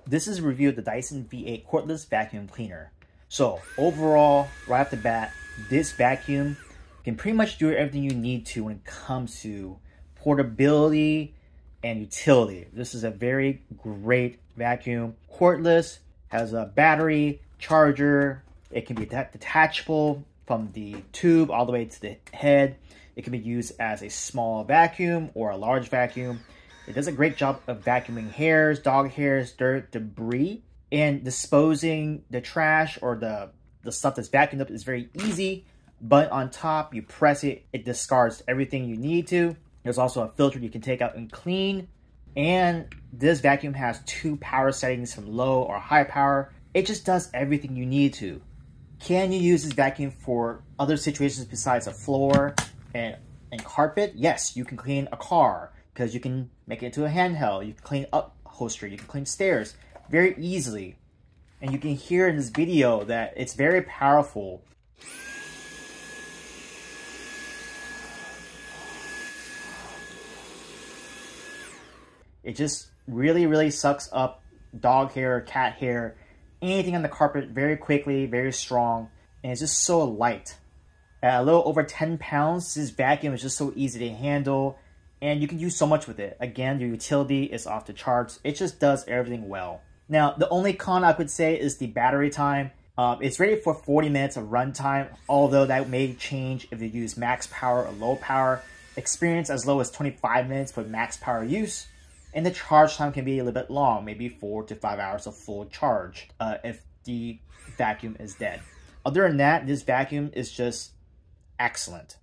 This is a review of the Dyson V8 cordless vacuum cleaner. So overall, right off the bat, this vacuum can pretty much do everything you need to when it comes to portability and utility. This is a very great vacuum. Cordless, has a battery, charger. It can be detachable from the tube all the way to the head. It can be used as a small vacuum or a large vacuum. It does a great job of vacuuming hairs, dog hairs, dirt, debris, and disposing the trash or the stuff that's vacuumed up is very easy. But on top, you press it, it discards everything you need to. There's also a filter you can take out and clean. And this vacuum has 2 power settings from low or high power. It just does everything you need to. Can you use this vacuum for other situations besides a floor and carpet? Yes, you can clean a car because you can make it into a handheld. You can clean upholstery, you can clean stairs very easily. And you can hear in this video that it's very powerful. It just really sucks up dog hair, cat hair, anything on the carpet very quickly, very strong, and it's just so light. At a little over 10 pounds, this vacuum is just so easy to handle, and you can do so much with it. Again, the utility is off the charts. It just does everything well. Now, the only con I could say is the battery time. It's rated for 40 minutes of runtime, although that may change if you use max power or low power. Experience as low as 25 minutes for max power use. And the charge time can be a little bit long, maybe 4 to 5 hours of full charge if the vacuum is dead. Other than that, this vacuum is just excellent.